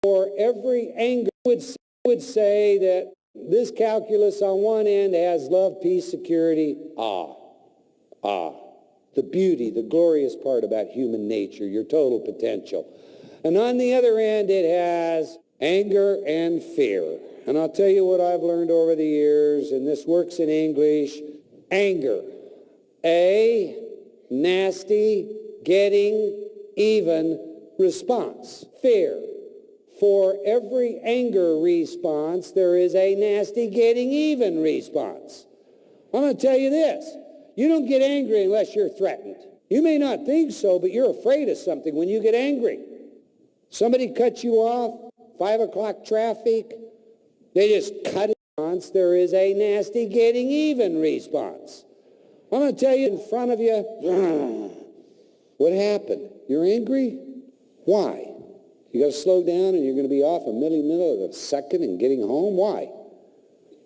For every anger would say that this calculus on one end has love, peace, security. The beauty, the glorious part about human nature, your total potential. And on the other end, it has anger and fear. And I'll tell you what I've learned over the years, and this works in English. Anger, a nasty, getting even response. Fear, for every anger response, there is a nasty, getting even response. I'm going to tell you this. You don't get angry unless you're threatened. You may not think so, but you're afraid of something when you get angry. Somebody cuts you off, 5 o'clock traffic, they just cut it. There is a nasty getting even response. I'm going to tell you in front of you, what happened? You're angry? Why? You got to slow down and you're going to be off a middle of a second and getting home? Why?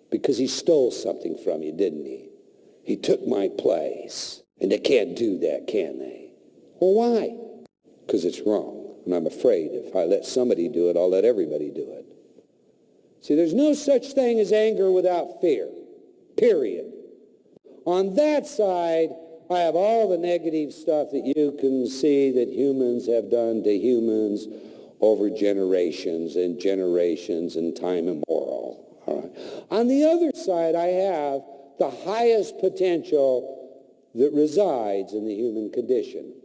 Because he stole something from you, didn't he? He took my place. And they can't do that, can they? Well, why? Because it's wrong. And I'm afraid if I let somebody do it, I'll let everybody do it. See, there's no such thing as anger without fear, period. On that side, I have all the negative stuff that you can see that humans have done to humans over generations and generations and time immemorial. All right. On the other side, I have the highest potential that resides in the human condition.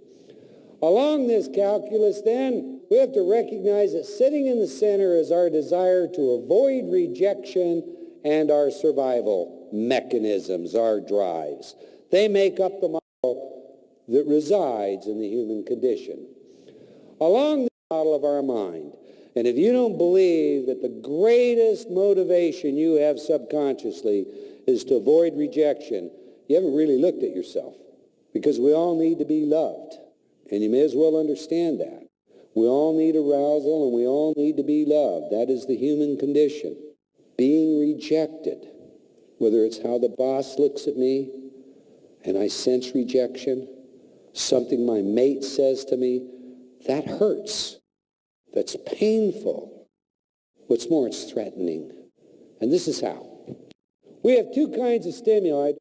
Along this calculus, then, we have to recognize that sitting in the center is our desire to avoid rejection and our survival mechanisms, our drives. They make up the model that resides in the human condition. Along the model of our mind, and if you don't believe that the greatest motivation you have subconsciously is to avoid rejection, you haven't really looked at yourself, because we all need to be loved. And you may as well understand that. We all need arousal and we all need to be loved. That is the human condition. Being rejected, whether it's how the boss looks at me and I sense rejection, something my mate says to me, that hurts. That's painful. What's more, it's threatening. And this is how. We have two kinds of stimuli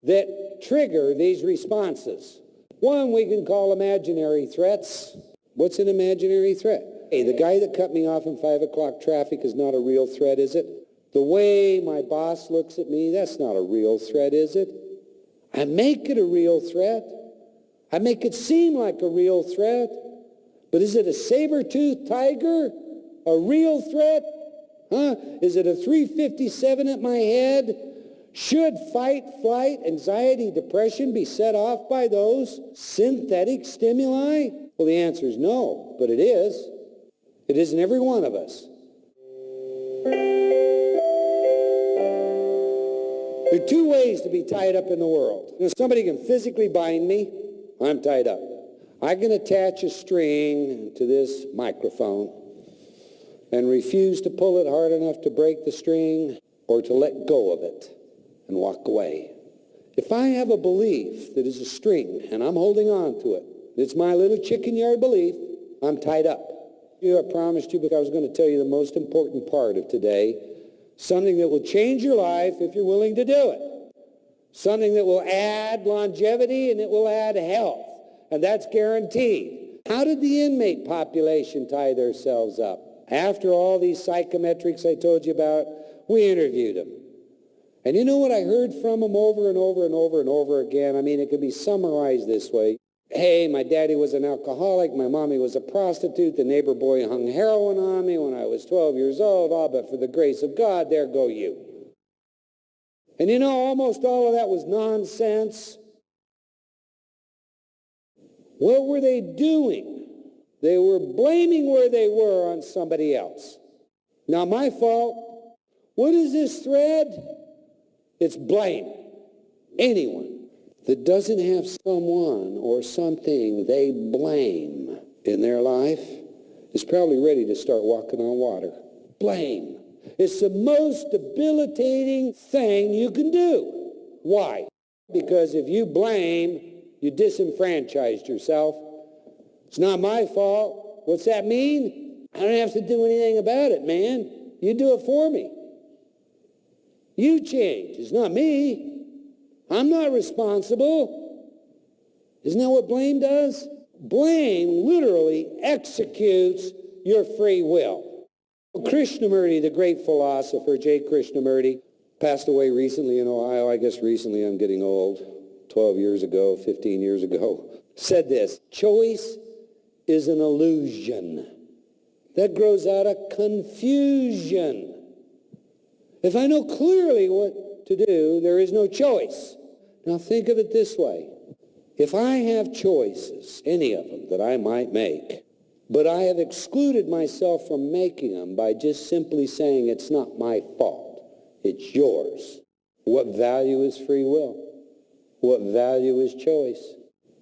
that trigger these responses. One we can call imaginary threats. What's an imaginary threat? Hey, the guy that cut me off in 5 o'clock traffic is not a real threat, is it? The way my boss looks at me, that's not a real threat, is it? I make it a real threat. I make it seem like a real threat. But is it a saber-toothed tiger? A real threat? Huh? Is it a 357 at my head? Should fight, flight, anxiety, depression be set off by those synthetic stimuli? Well, the answer is no, but it is. It is in every one of us. There are two ways to be tied up in the world. You know, somebody can physically bind me. I'm tied up. I can attach a string to this microphone and refuse to pull it hard enough to break the string or to let go of it and walk away. If I have a belief that is a string and I'm holding on to it, it's my little chicken yard belief, I'm tied up. I promised you, because I was going to tell you the most important part of today, something that will change your life if you're willing to do it. Something that will add longevity and it will add health, and that's guaranteed. How did the inmate population tie themselves up? After all these psychometrics I told you about, we interviewed them. And you know what I heard from them over and over and over and over again? I mean, it can be summarized this way. Hey, my daddy was an alcoholic. My mommy was a prostitute. The neighbor boy hung heroin on me when I was 12 years old. Oh, but for the grace of God, there go you. And you know, almost all of that was nonsense. What were they doing? They were blaming where they were on somebody else. Not my fault. What is this thread? It's blame. Anyone that doesn't have someone or something they blame in their life is probably ready to start walking on water. Blame. It's the most debilitating thing you can do. Why? Because if you blame, you disenfranchised yourself. It's not my fault. What's that mean? I don't have to do anything about it, man. You do it for me. You change. It's not me. I'm not responsible. Isn't that what blame does? Blame literally executes your free will. Krishnamurti, the great philosopher, J. Krishnamurti, passed away recently in Ohio. I guess recently, I'm getting old. 12 years ago, 15 years ago, said this: choice is an illusion that grows out of confusion. If I know clearly what to do, there is no choice. Now think of it this way. If I have choices, any of them that I might make, but I have excluded myself from making them by just simply saying it's not my fault, it's yours, what value is free will? What value is choice?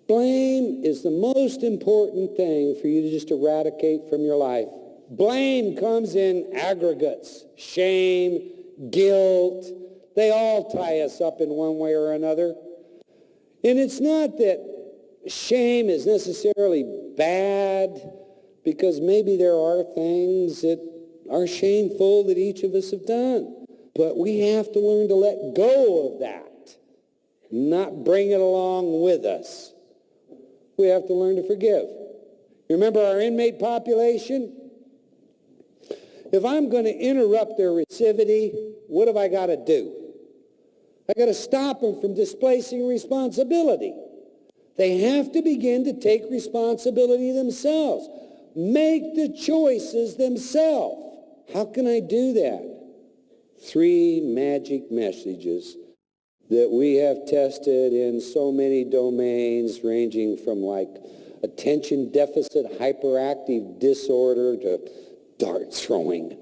Blame is the most important thing for you to just eradicate from your life. Blame comes in aggregates. Shame, guilt, they all tie us up in one way or another. And it's not that shame is necessarily bad, because maybe there are things that are shameful that each of us have done. But we have to learn to let go of that, not bring it along with us. We have to learn to forgive. Remember our inmate population? If I'm going to interrupt their receptivity, what have I got to do? I got to stop them from displacing responsibility. They have to begin to take responsibility themselves. Make the choices themselves. How can I do that? 3 magic messages that we have tested in so many domains, ranging from like attention deficit hyperactive disorder to dart throwing,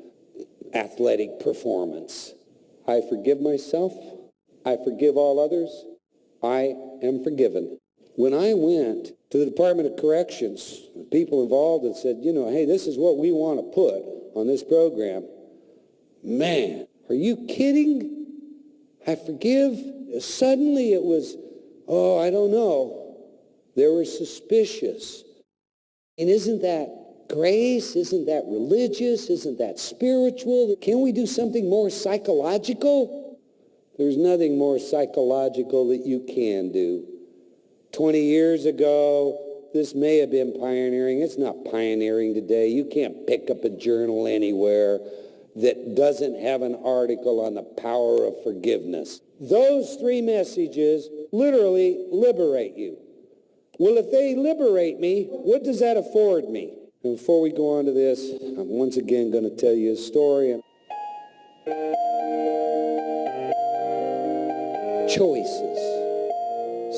athletic performance. I forgive myself. I forgive all others. I am forgiven. When I went to the Department of Corrections, people involved and said, hey, this is what we want to put on this program. Man, are you kidding? I forgive. Suddenly it was, I don't know. They were suspicious. And isn't that grace? Isn't that religious? Isn't that spiritual? Can we do something more psychological? There's nothing more psychological that you can do. 20 years ago, this may have been pioneering. It's not pioneering today. You can't pick up a journal anywhere that doesn't have an article on the power of forgiveness. Those 3 messages literally liberate you. Well, if they liberate me, what does that afford me? And before we go on to this, I'm once again going to tell you a story. Choices.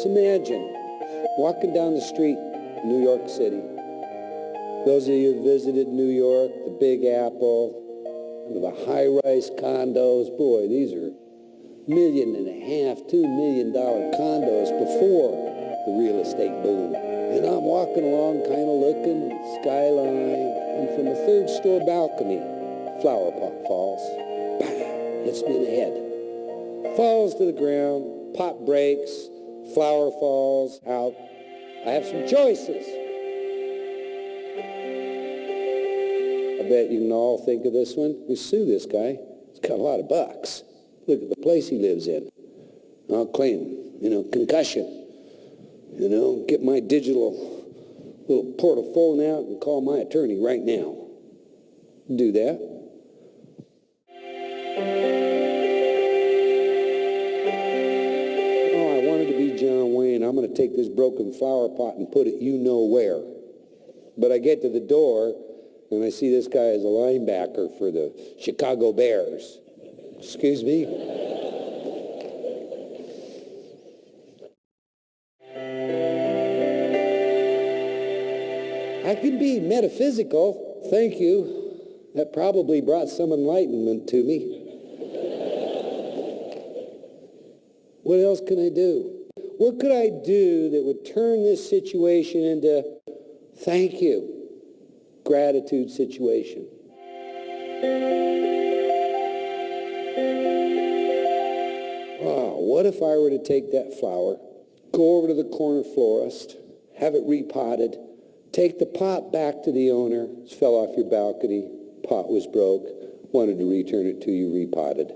So imagine walking down the street in New York City. Those of you who visited New York, the Big Apple, the high-rise condos, boy, these are $1.5 million, $2 million condos before the real estate boom. And I'm walking along, kind of looking, skyline, and from a 3rd-floor balcony, flower pot falls. Bam! Hits me in the head. Falls to the ground, pot breaks, flower falls out. I have some choices. I bet you can all think of this one. We sue this guy. He's got a lot of bucks. Look at the place he lives in. I'll claim, concussion. Get my digital little portfolio out and call my attorney right now. Do that. Oh, I wanted to be John Wayne. I'm going to take this broken flower pot and put it where. But I get to the door, and I see this guy as a linebacker for the Chicago Bears. Excuse me? I can be metaphysical. Thank you. That probably brought some enlightenment to me. What else can I do? What could I do that would turn this situation into thank you, gratitude situation? Wow, what if I were to take that flower, go over to the corner florist, have it repotted, Take the pot back to the owner. It fell off your balcony. Pot was broke. Wanted to return it to you, repotted.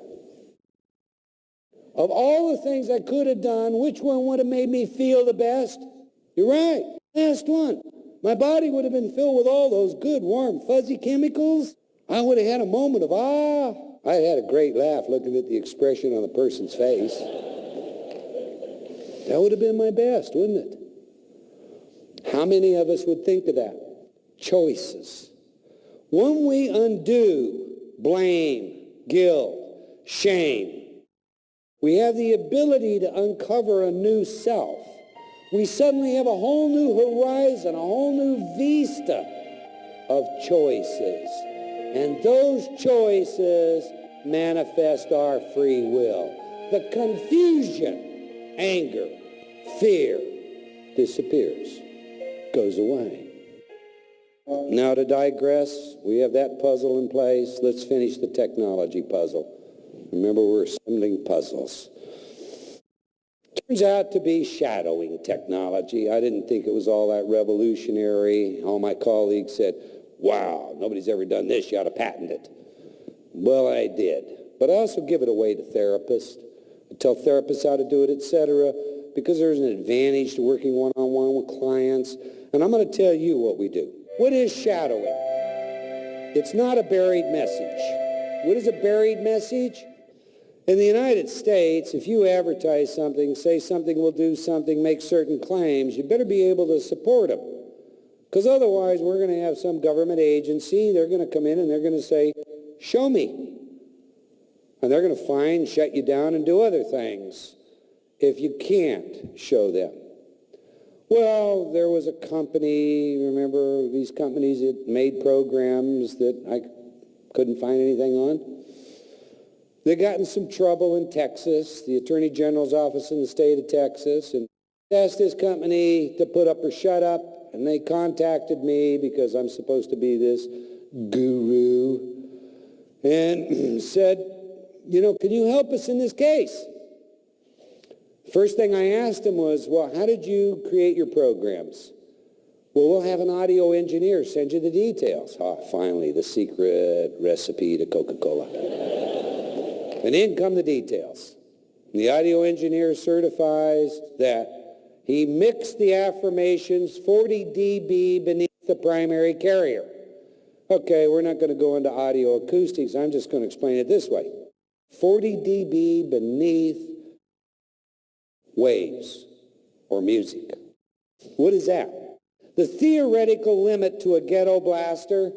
Of all the things I could have done, which one would have made me feel the best? You're right. Last one. My body would have been filled with all those good, warm, fuzzy chemicals. I would have had a moment of I had a great laugh looking at the expression on the person's face. That would have been my best, wouldn't it? How many of us would think of that? Choices. When we undo blame, guilt, shame, we have the ability to uncover a new self. We suddenly have a whole new horizon, a whole new vista of choices. And those choices manifest our free will. The confusion, anger, fear disappears, goes away. Now to digress, we have that puzzle in place. Let's finish the technology puzzle. Remember, we're assembling puzzles. Turns out to be shadowing technology. I didn't think it was all that revolutionary. All my colleagues said, wow, nobody's ever done this, you ought to patent it. Well, I did. But I also give it away to therapists. I tell therapists how to do it, etc., because there's an advantage to working one-on-one with clients. And I'm going to tell you what we do. What is shadowing? It's not a buried message. What is a buried message? In the United States, if you advertise something, say something will do something, make certain claims, you better be able to support them. Because otherwise, we're going to have some government agency, they're going to come in and they're going to say, show me. And they're going to fine, shut you down, and do other things if you can't show them. Well, there was a company, remember these companies that made programs that I couldn't find anything on? They got in some trouble in Texas, the Attorney General's office in the state of Texas, and asked this company to put up or shut up, and they contacted me because I'm supposed to be this guru, and said, you know, can you help us in this case? First thing I asked him was, well, how did you create your programs? Well, we'll have an audio engineer send you the details. Ah, finally, the secret recipe to Coca-Cola. And in come the details. The audio engineer certifies that he mixed the affirmations 40 dB beneath the primary carrier. Okay, we're not going to go into audio acoustics. I'm just going to explain it this way. 40 dB beneath waves or music. What is that? The theoretical limit to a ghetto blaster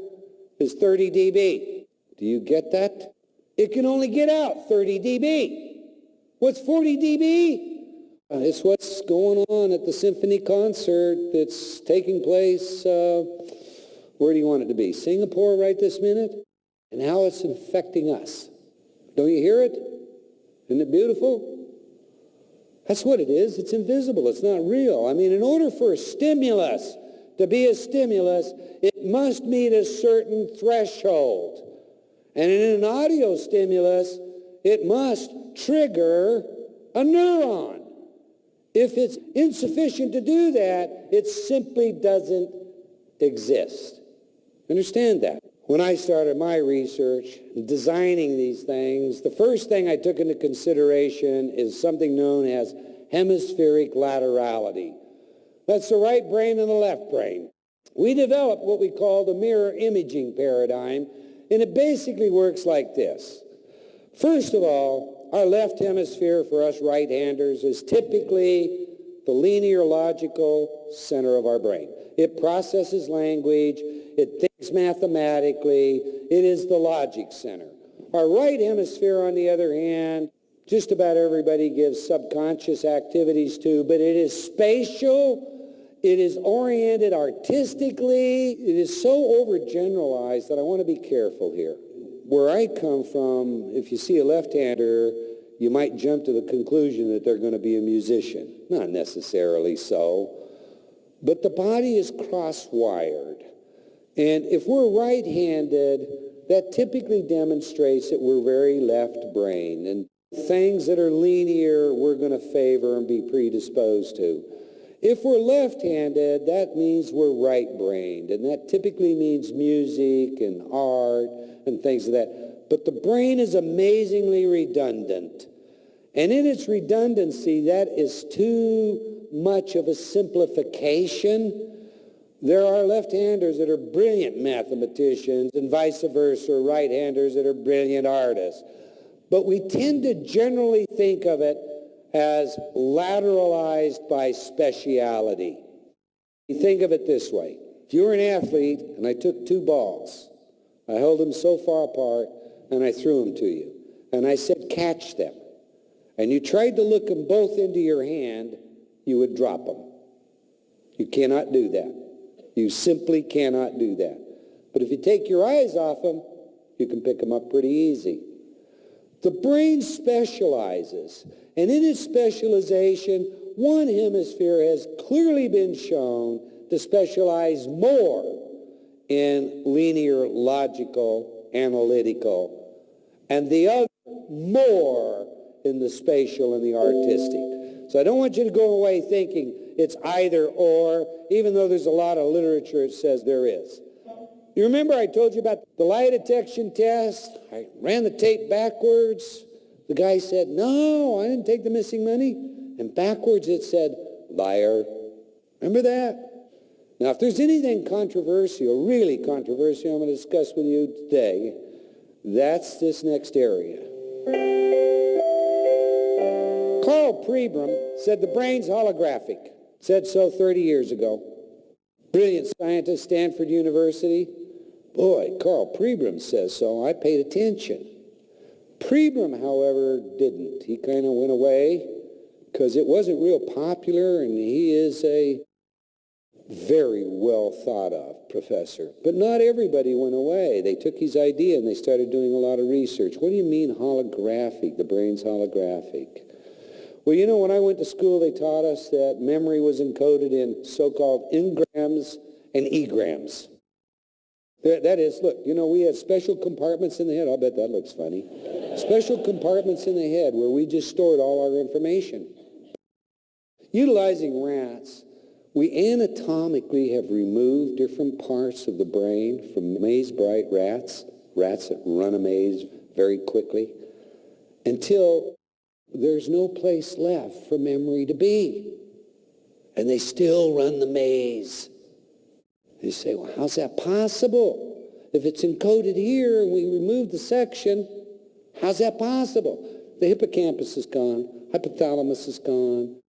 is 30 dB. Do you get that? It can only get out 30 dB. What's 40 dB? It's what's going on at the symphony concert that's taking place, where do you want it to be? Singapore right this minute? And how it's affecting us. Don't you hear it? Isn't it beautiful? That's what it is. It's invisible. It's not real. I mean, in order for a stimulus to be a stimulus, it must meet a certain threshold. And in an audio stimulus, it must trigger a neuron. If it's insufficient to do that, it simply doesn't exist. Understand that? When I started my research, designing these things, the first thing I took into consideration is something known as hemispheric laterality. That's the right brain and the left brain. We developed what we call the mirror imaging paradigm, and it basically works like this. First of all, our left hemisphere for us right-handers is typically the linear logical center of our brain. It processes language, it thinks mathematically, it is the logic center. Our right hemisphere, on the other hand, just about everybody gives subconscious activities to, but it is spatial, it is oriented artistically, it is so overgeneralized that I want to be careful here. Where I come from, if you see a left-hander, you might jump to the conclusion that they're going to be a musician. Not necessarily so. But the body is cross-wired. And if we're right-handed, that typically demonstrates that we're very left-brained. And things that are linear, we're going to favor and be predisposed to. If we're left-handed, that means we're right-brained, and that typically means music and art and things of that. But the brain is amazingly redundant. And in its redundancy, that is too much of a simplification. There are left-handers that are brilliant mathematicians and vice versa, right-handers that are brilliant artists. But we tend to generally think of it as lateralized by speciality. You think of it this way. If you were an athlete and I took two balls, I held them so far apart and I threw them to you, and I said catch them, and you tried to look them both into your hand, you would drop them. You cannot do that. You simply cannot do that. But if you take your eyes off them, you can pick them up pretty easy. The brain specializes, and in its specialization, one hemisphere has clearly been shown to specialize more in linear, logical, analytical, and the other more in the spatial and the artistic. So I don't want you to go away thinking it's either or, even though there's a lot of literature that says there is. You remember I told you about the lie detection test? I ran the tape backwards. The guy said, no, I didn't take the missing money. And backwards it said, liar. Remember that? Now, if there's anything controversial, really controversial, I'm going to discuss with you today, that's this next area. Carl Pribram said the brain's holographic. Said so 30 years ago. Brilliant scientist, Stanford University. Boy, Carl Pribram says so. I paid attention. Pribram, however, didn't. He kind of went away because it wasn't real popular, and he is a very well thought of professor. But not everybody went away. They took his idea and they started doing a lot of research. What do you mean holographic? The brain's holographic. Well, you know, when I went to school, they taught us that memory was encoded in so-called engrams and egrams. That is, look, you know, we had special compartments in the head. I'll bet that looks funny. Special compartments in the head where we just stored all our information. Utilizing rats, we anatomically have removed different parts of the brain from maze-bright rats, rats that run a maze very quickly, until there's no place left for memory to be. And they still run the maze. You say, well, how's that possible? If it's encoded here and we remove the section, how's that possible? The hippocampus is gone, hypothalamus is gone,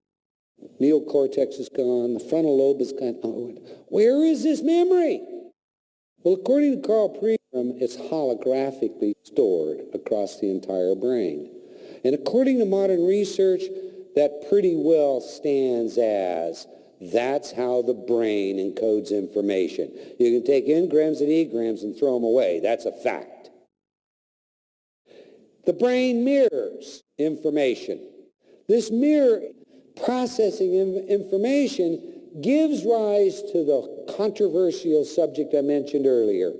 neocortex is gone, the frontal lobe is gone. Oh, where is this memory? Well, according to Carl Pribram, it's holographically stored across the entire brain. And according to modern research, that pretty well stands as that's how the brain encodes information. You can take engrams and egrams and throw them away. That's a fact. The brain mirrors information. This mirror processing information gives rise to the controversial subject I mentioned earlier.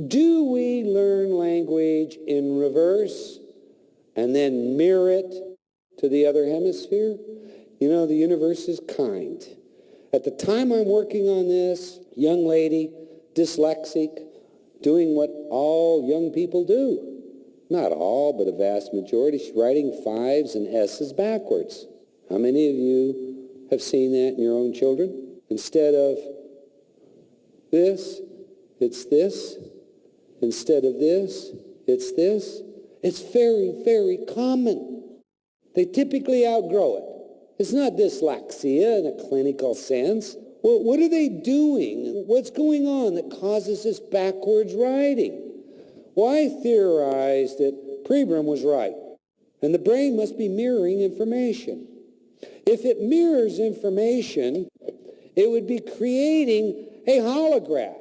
Do we learn language in reverse and then mirror it to the other hemisphere? You know, the universe is kind. At the time I'm working on this, young lady, dyslexic, doing what all young people do. Not all, but a vast majority. She's writing 5s and S's backwards. How many of you have seen that in your own children? Instead of this, it's this. Instead of this, it's this. It's very, very common. They typically outgrow it. It's not dyslexia in a clinical sense. Well, what are they doing? What's going on that causes this backwards writing? Well, I theorized that Pribram was right, and the brain must be mirroring information. If it mirrors information, it would be creating a holograph,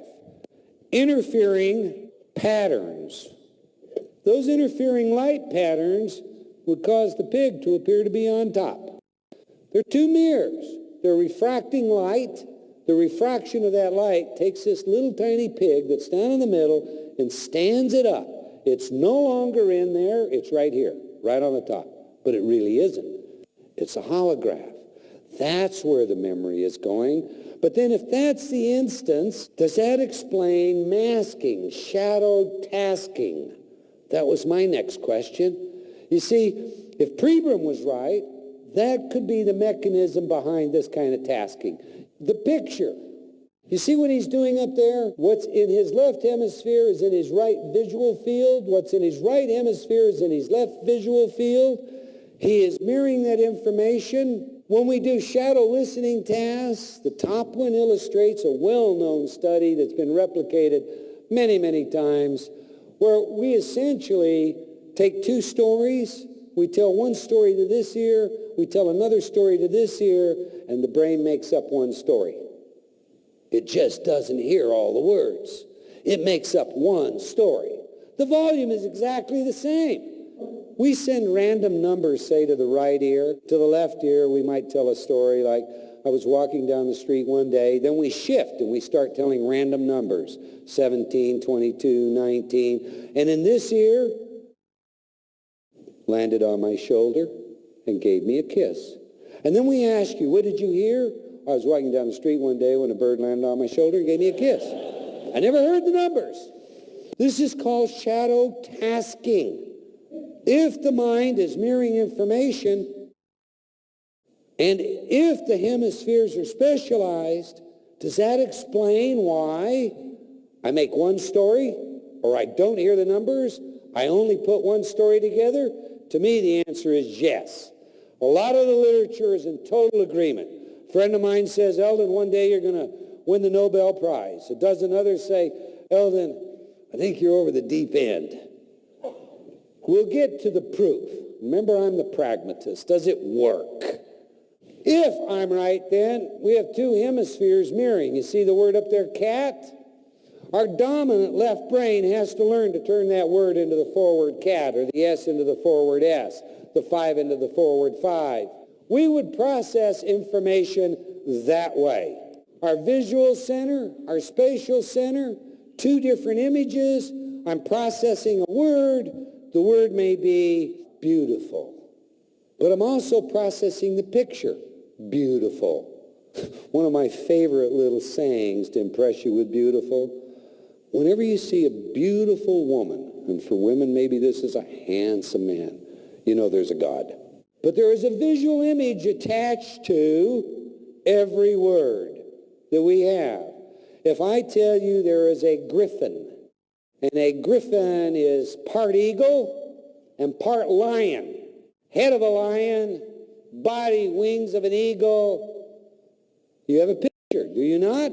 interfering patterns. Those interfering light patterns would cause the pig to appear to be on top. They're two mirrors. They're refracting light. The refraction of that light takes this little tiny pig that's down in the middle and stands it up. It's no longer in there. It's right here, right on the top. But it really isn't. It's a holograph. That's where the memory is going. But then if that's the instance, does that explain masking, shadow tasking? That was my next question. You see, if Pribram was right, that could be the mechanism behind this kind of tasking. The picture. You see what he's doing up there? What's in his left hemisphere is in his right visual field. What's in his right hemisphere is in his left visual field. He is mirroring that information. When we do shadow listening tasks, the top one illustrates a well-known study that's been replicated many, many times, where we essentially take two stories. We tell one story to this ear, we tell another story to this ear, and the brain makes up one story. It just doesn't hear all the words. It makes up one story. The volume is exactly the same. We send random numbers, say, to the right ear. To the left ear, we might tell a story like, I was walking down the street one day. Then we shift and we start telling random numbers, 17, 22, 19. And in this ear, landed on my shoulder and gave me a kiss. And then we ask you, what did you hear? I was walking down the street one day when a bird landed on my shoulder and gave me a kiss. I never heard the numbers. This is called shadow tasking. If the mind is mirroring information, and if the hemispheres are specialized, does that explain why I make one story, or I don't hear the numbers, I only put one story together? To me, the answer is yes. A lot of the literature is in total agreement. A friend of mine says, Eldon, one day you're going to win the Nobel Prize. A dozen others say, Eldon, I think you're over the deep end. We'll get to the proof. Remember, I'm the pragmatist. Does it work? If I'm right, then we have two hemispheres mirroring. You see the word up there, cat? Our dominant left brain has to learn to turn that word into the forward cat, or the S into the forward S, the 5 into the forward 5. We would process information that way. Our visual center, our spatial center, two different images. I'm processing a word. The word may be beautiful, but I'm also processing the picture, beautiful. One of my favorite little sayings to impress you with beautiful, whenever you see a beautiful woman, and for women maybe this is a handsome man, you know there's a God. But there is a visual image attached to every word that we have. If I tell you there is a griffin, and a griffin is part eagle and part lion. Head of a lion, body, wings of an eagle. You have a picture, do you not?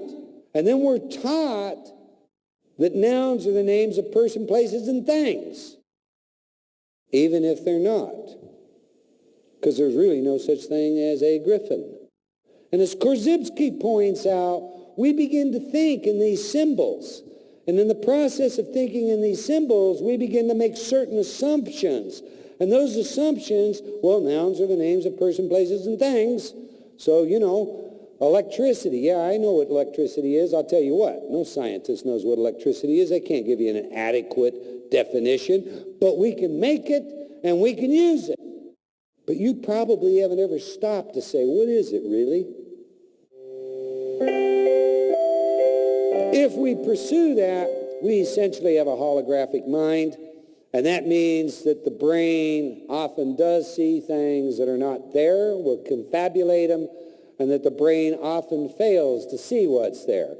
And then we're taught that nouns are the names of person, places, and things, even if they're not. Because there's really no such thing as a griffin. And as Korzybski points out, we begin to think in these symbols. And in the process of thinking in these symbols, we begin to make certain assumptions. And those assumptions, well, nouns are the names of person, places, and things. So, you know, electricity. Yeah, I know what electricity is. I'll tell you what, no scientist knows what electricity is. They can't give you an adequate definition. But we can make it, and we can use it. But you probably haven't ever stopped to say, what is it really? If we pursue that, we essentially have a holographic mind, and that means that the brain often does see things that are not there, will confabulate them, and that the brain often fails to see what's there.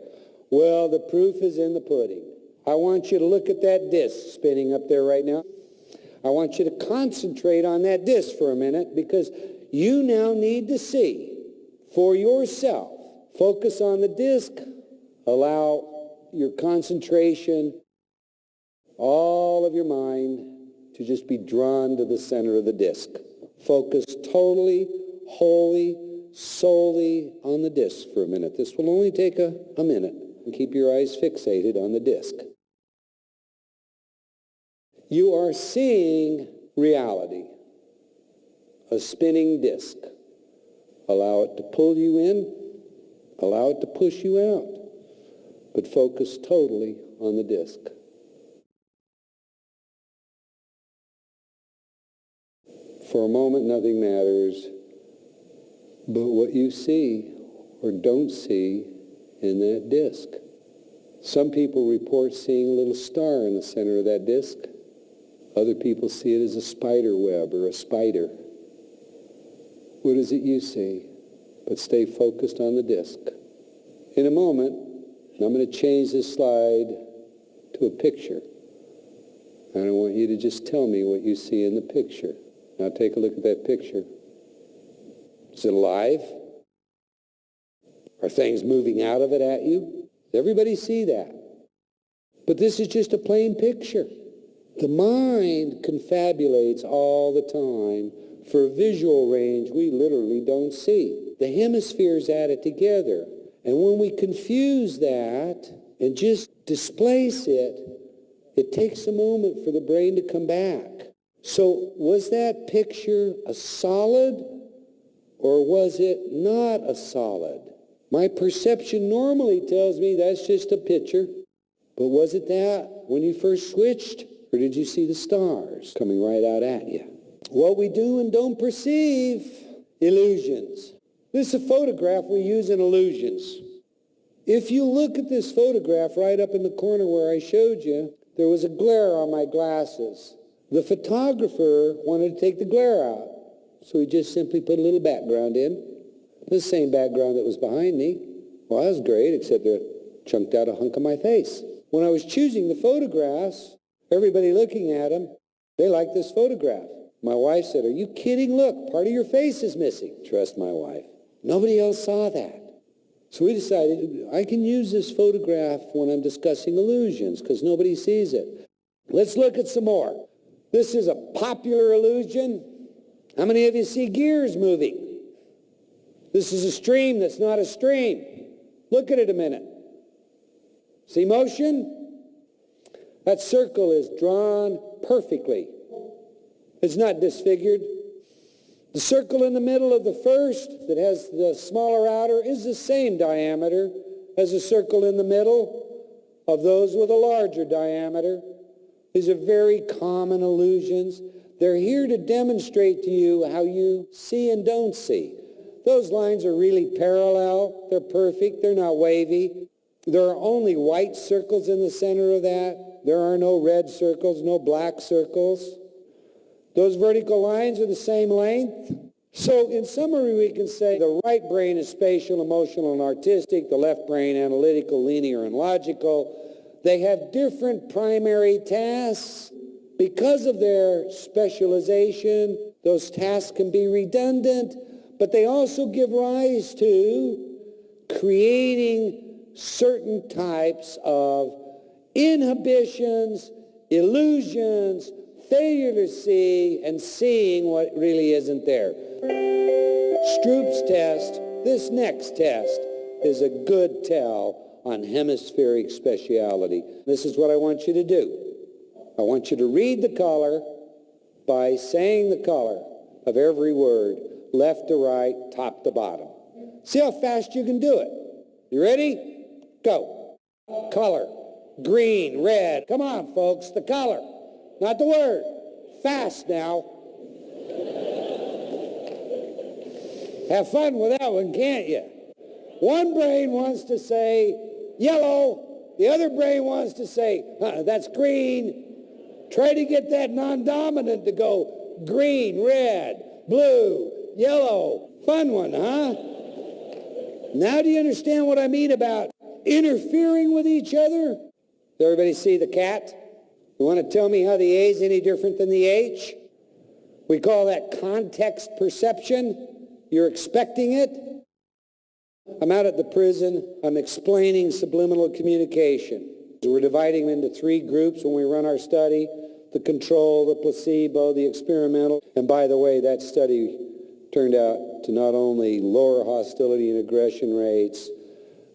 Well, the proof is in the pudding. I want you to look at that disc spinning up there right now. I want you to concentrate on that disc for a minute, because you now need to see for yourself. Focus on the disc. Allow your concentration, all of your mind, to just be drawn to the center of the disc. Focus totally, wholly, solely on the disc for a minute. This will only take a minute. And keep your eyes fixated on the disc. You are seeing reality, a spinning disc. Allow it to pull you in, allow it to push you out. But focus totally on the disc. For a moment, nothing matters. but what you see or don't see in that disk. Some people report seeing a little star in the center of that disk. Other people see it as a spider web or a spider. What is it you see? But stay focused on the disk. In a moment, I'm going to change this slide to a picture. And I want you to just tell me what you see in the picture. Now take a look at that picture. Is it alive? Are things moving out of it at you? Does everybody see that? But this is just a plain picture. The mind confabulates all the time for a visual range we literally don't see. The hemispheres add it together. And when we confuse that and just displace it, it takes a moment for the brain to come back. So was that picture a solid or was it not a solid? My perception normally tells me that's just a picture. But was it that when you first switched? Or did you see the stars coming right out at you? What we do and don't perceive, illusions. This is a photograph we use in illusions. If you look at this photograph right up in the corner where I showed you, there was a glare on my glasses. The photographer wanted to take the glare out, so he just simply put a little background in, the same background that was behind me. Well, that was great, except they chunked out a hunk of my face. When I was choosing the photographs, everybody looking at them, they liked this photograph. My wife said, "Are you kidding? Look, part of your face is missing." Trust my wife. Nobody else saw that. So we decided I can use this photograph when I'm discussing illusions because nobody sees it. Let's look at some more. This is a popular illusion. How many of you see gears moving? This is a stream that's not a stream. Look at it a minute. See motion? That circle is drawn perfectly. It's not disfigured. The circle in the middle of the first that has the smaller outer is the same diameter as the circle in the middle of those with a larger diameter. These are very common illusions. They're here to demonstrate to you how you see and don't see. Those lines are really parallel. They're perfect. They're not wavy. There are only white circles in the center of that. There are no red circles, no black circles. Those vertical lines are the same length. So in summary, we can say the right brain is spatial, emotional, and artistic. The left brain, analytical, linear, and logical. They have different primary tasks. Because of their specialization, those tasks can be redundant, but they also give rise to creating certain types of inhibitions, illusions, failure to see, and seeing what really isn't there. Stroop's test, this next test, is a good tell on hemispheric speciality. This is what I want you to do. I want you to read the color by saying the color of every word, left to right, top to bottom. See how fast you can do it. You ready? Go. Color. Green, red. Come on, folks, the color. Not the word. Fast now. Have fun with that one, can't you? One brain wants to say yellow. The other brain wants to say, that's green. Try to get that non-dominant to go green, red, blue, yellow. Fun one, huh? Now do you understand what I mean about interfering with each other? Does everybody see the cat? You want to tell me how the A is any different than the H? We call that context perception. You're expecting it. I'm out at the prison. I'm explaining subliminal communication. We're dividing them into three groups when we run our study: the control, the placebo, the experimental. And by the way, that study turned out to not only lower hostility and aggression rates,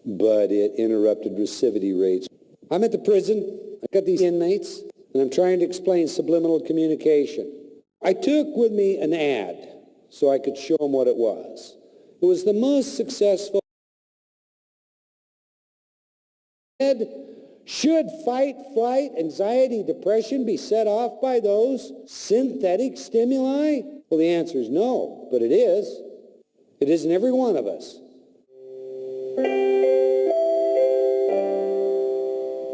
but it interrupted recidivity rates. I'm at the prison. I've got these inmates, and I'm trying to explain subliminal communication. I took with me an ad so I could show them what it was. It was the most successful. Should fight, flight, anxiety, depression be set off by those synthetic stimuli? Well, the answer is no, but it is. It isn't every one of us.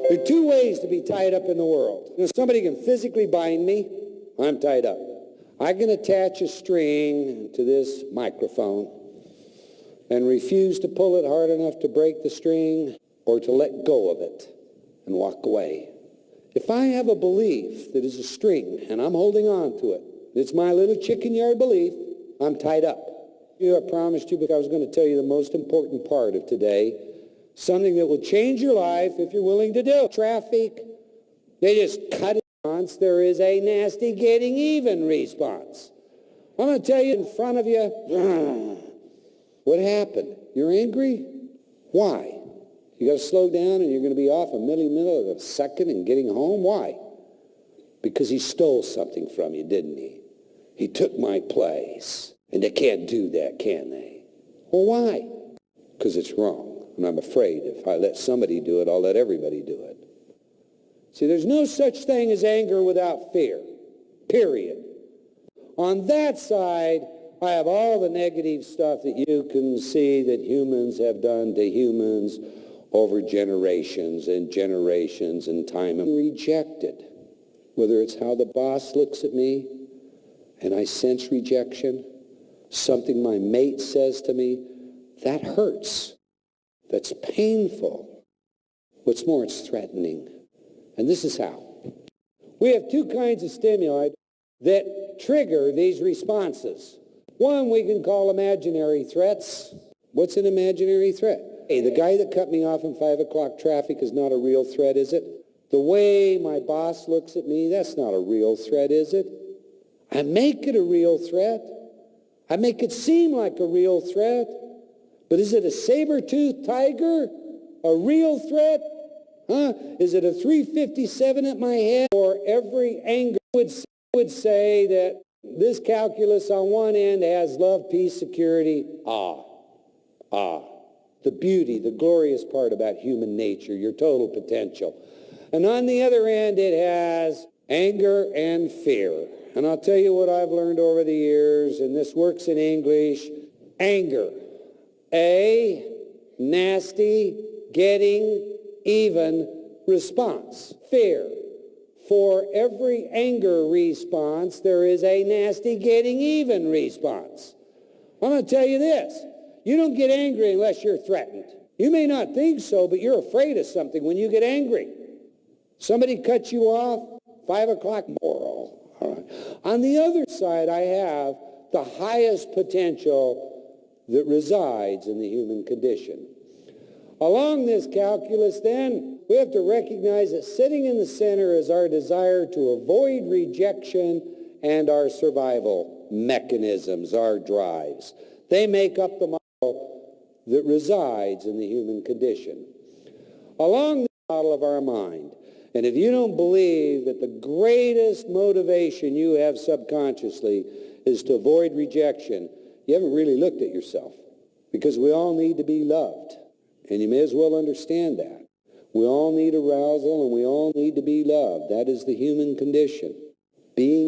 There are two ways to be tied up in the world. You know, somebody can physically bind me. I'm tied up. I can attach a string to this microphone and refuse to pull it hard enough to break the string or to let go of it and walk away. If I have a belief that is a string and I'm holding on to it, it's my little chicken yard belief, I'm tied up. I promised you, but I was going to tell you the most important part of today, something that will change your life if you're willing to do. Traffic, they just cut it. There is a nasty getting even response. I'm going to tell you in front of you, what happened? You're angry? Why? You got to slow down and you're going to be off a middle of a second and getting home? Why? Because he stole something from you, didn't he? He took my place. And they can't do that, can they? Well, why? Because it's wrong. And I'm afraid if I let somebody do it, I'll let everybody do it. See, there's no such thing as anger without fear, period. On that side, I have all the negative stuff that you can see that humans have done to humans over generations and generations and time. I'm rejected, whether it's how the boss looks at me and I sense rejection, something my mate says to me, that hurts. That's painful. What's more, it's threatening. And this is how. We have two kinds of stimuli that trigger these responses. One we can call imaginary threats. What's an imaginary threat? Hey, the guy that cut me off in 5 o'clock traffic is not a real threat, is it? The way my boss looks at me, that's not a real threat, is it? I make it a real threat. I make it seem like a real threat. But is it a saber-toothed tiger? A real threat? Huh? Is it a 357 at my head? Or every anger would say that this calculus on one end has love, peace, security. The beauty, the glorious part about human nature, your total potential. And on the other end, it has anger and fear. And I'll tell you what I've learned over the years, and this works in English. Anger. A nasty, getting even response. Fear. For every anger response, there is a nasty, getting even response. I'm going to tell you this. You don't get angry unless you're threatened. You may not think so, but you're afraid of something when you get angry. Somebody cuts you off, 5 o'clock moral. All right. On the other side, I have the highest potential that resides in the human condition. Along this calculus, then, we have to recognize that sitting in the center is our desire to avoid rejection and our survival mechanisms, our drives. They make up the model that resides in the human condition. Along the model of our mind, and if you don't believe that the greatest motivation you have subconsciously is to avoid rejection, you haven't really looked at yourself. Because we all need to be loved. And you may as well understand that. We all need arousal and we all need to be loved. That is the human condition. Being